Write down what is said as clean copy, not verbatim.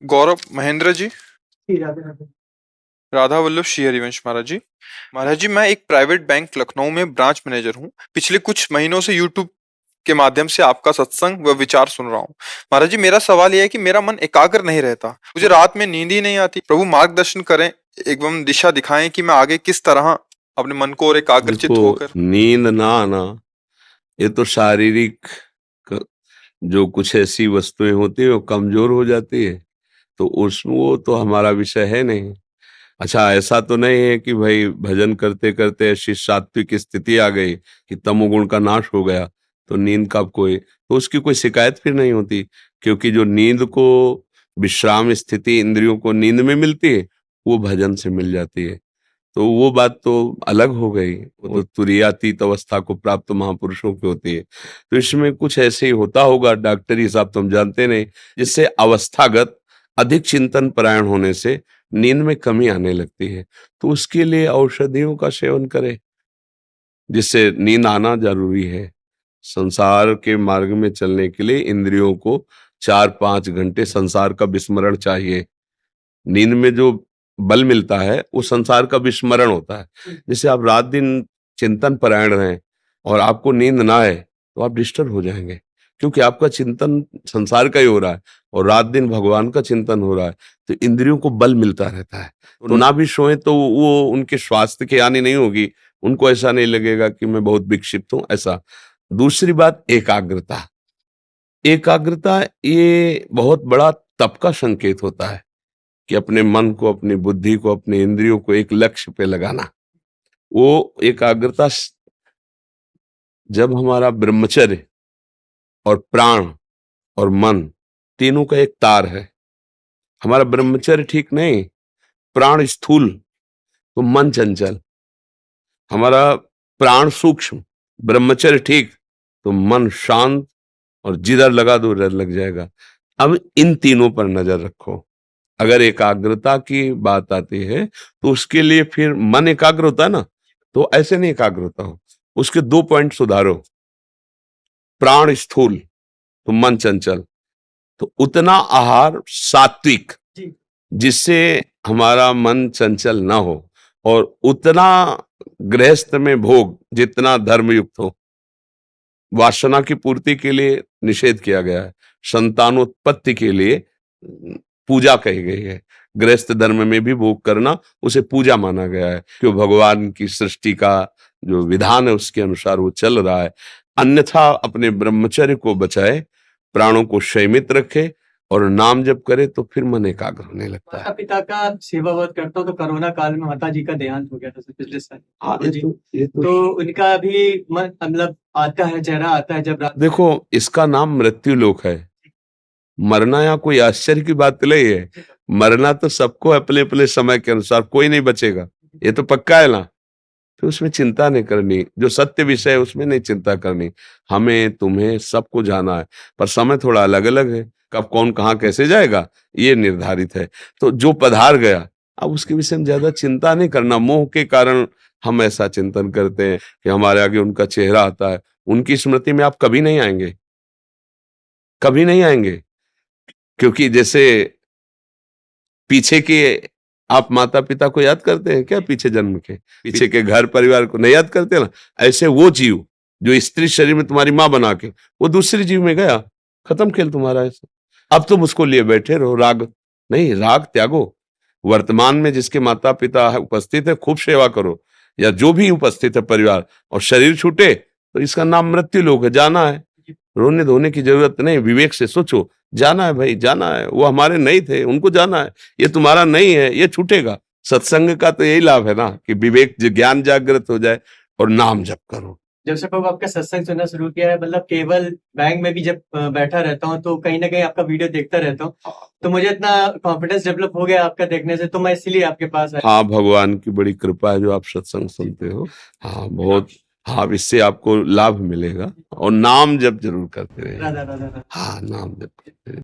गौरव महेंद्र जी। जी, राधे राधे। राधा वल्लभ श्री हरिवंश महाराज जी। महाराज जी, मैं एक private bank Lucknow में ब्रांच मैनेजर हूँ। पिछले कुछ महीनों से यूट्यूब के माध्यम से आपका सत्संग व विचार सुन रहा हूँ। महाराज जी, मेरा सवाल यह है कि मेरा मन एकाग्र नहीं रहता, मुझे रात में नींद ही नहीं आती। प्रभु मार्गदर्शन करें एवं दिशा दिखाएं कि मैं आगे किस तरह अपने मन को और एकाग्रचित देखो, होकर। नींद ना आना ये तो शारीरिक जो कुछ ऐसी वस्तुएं होती है वो कमजोर हो जाती है, तो वो तो हमारा विषय है नहीं। अच्छा, ऐसा तो नहीं है कि भाई भजन करते करते ऐसी सात्विक स्थिति आ गई कि तमोगुण का नाश हो गया तो नींद का कोई, तो उसकी कोई शिकायत फिर नहीं होती, क्योंकि जो नींद को विश्राम स्थिति इंद्रियों को नींद में मिलती है वो भजन से मिल जाती है। तो वो बात तो अलग हो गई, वो तुरीयातीत अवस्था को प्राप्त महापुरुषों की होती है। तो इसमें कुछ ऐसे ही होता होगा, डॉक्टरी हिसाब तो हम जानते नहीं, जिससे अवस्थागत अधिक चिंतन परायण होने से नींद में कमी आने लगती है, तो उसके लिए औषधियों का सेवन करें जिससे नींद आना जरूरी है। संसार के मार्ग में चलने के लिए इंद्रियों को 4-5 घंटे संसार का विस्मरण चाहिए। नींद में जो बल मिलता है वो संसार का विस्मरण होता है। जैसे आप रात दिन चिंतन परायण रहें और आपको नींद ना आए तो आप डिस्टर्ब हो जाएंगे, क्योंकि आपका चिंतन संसार का ही हो रहा है और रात दिन भगवान का चिंतन हो रहा है, तो इंद्रियों को बल मिलता रहता है। तो ना भी सोए तो वो उनके स्वास्थ्य की हानि नहीं होगी, उनको ऐसा नहीं लगेगा कि मैं बहुत विक्षिप्त हूं ऐसा। दूसरी बात, एकाग्रता। एकाग्रता ये बहुत बड़ा तप का संकेत होता है कि अपने मन को, अपनी बुद्धि को, अपने इंद्रियों को एक लक्ष्य पे लगाना। वो एकाग्रता जब हमारा ब्रह्मचर्य और प्राण और मन तीनों का एक तार है, हमारा ब्रह्मचर्य ठीक नहीं, प्राण स्थूल तो मन चंचल, हमारा प्राण सूक्ष्म, ब्रह्मचर्य ठीक तो मन शांत, और जिधर लगा दो उधर लग जाएगा। अब इन तीनों पर नजर रखो। अगर एकाग्रता की बात आती है तो उसके लिए फिर मन एकाग्र होता है ना, तो ऐसे नहीं एकाग्र होता हो, उसके 2 पॉइंट सुधारो। प्राण स्थूल तो मन चंचल, तो उतना आहार सात्विक जिससे हमारा मन चंचल ना हो, और उतना गृहस्थ में भोग जितना धर्मयुक्त हो। वासना की पूर्ति के लिए निषेध किया गया है, संतानोत्पत्ति के लिए पूजा कही गई है। गृहस्थ धर्म में भी भोग करना उसे पूजा माना गया है, क्यों भगवान की सृष्टि का जो विधान है उसके अनुसार वो चल रहा है। अन्यथा अपने ब्रह्मचर्य को बचाए, प्राणों को संयमित रखे और नाम जप करे तो फिर मन एकाग्र होने लगता है। माता पिता का सेवा बहुत करता हूँ, तो कोरोना काल में माता जी का देहांत हो गया था पिछले साल। हाँ, तो उनका भी मन मतलब आता है, चेहरा आता है जब रात। देखो, इसका नाम मृत्यु लोक है। मरना या कोई आश्चर्य की बात नहीं है, मरना तो सबको अपने अपने समय के अनुसार, कोई नहीं बचेगा, ये तो पक्का है ना। तो उसमें चिंता नहीं करनी, जो सत्य विषय है उसमें नहीं चिंता करनी। हमें तुम्हें सबको जाना है, पर समय थोड़ा अलग अलग है, कब कौन कहाँ कैसे जाएगा ये निर्धारित है। तो जो पधार गया, अब उसके विषय में ज्यादा चिंता नहीं करना। मोह के कारण हम ऐसा चिंतन करते हैं कि हमारे आगे उनका चेहरा आता है, उनकी स्मृति में आप कभी नहीं आएंगे, कभी नहीं आएंगे। क्योंकि जैसे पीछे के आप माता पिता को याद करते हैं क्या, पीछे जन्म के, पीछे के घर परिवार को नहीं याद करते ना, ऐसे वो जीव जो स्त्री शरीर में तुम्हारी माँ बना के वो दूसरे जीव में गया, खत्म खेल तुम्हारा। ऐसे अब तुम उसको लिए बैठे रहो, राग नहीं, राग त्यागो। वर्तमान में जिसके माता पिता उपस्थित है खूब सेवा करो, या जो भी उपस्थित है परिवार, और शरीर छूटे तो इसका नाम मृत्यु लोक है, जाना है। रोने धोने की जरूरत नहीं, विवेक से सोचो, जाना है भाई, जाना है। वो हमारे नहीं थे, उनको जाना है, ये तुम्हारा नहीं है, ये छूटेगा। सत्संग का तो यही लाभ है ना कि विवेक ज्ञान जागृत हो जाए और नाम जप करो। जब से प्रभु आपका सत्संग सुनना शुरू किया है, मतलब केवल बैंक में भी जब बैठा रहता हूँ तो कहीं ना कहीं आपका वीडियो देखता रहता हूँ, तो मुझे इतना कॉन्फिडेंस डेवलप हो गया आपका देखने से, तो मैं इसीलिए आपके पास आया। हाँ, भगवान की बड़ी कृपा है जो आप सत्संग सुनते हो। हाँ, बहुत। हाँ, इससे आपको लाभ मिलेगा, और नाम जप जरूर करते रहिए। राधा राधा राधा। हाँ, नाम जप करते रहिए।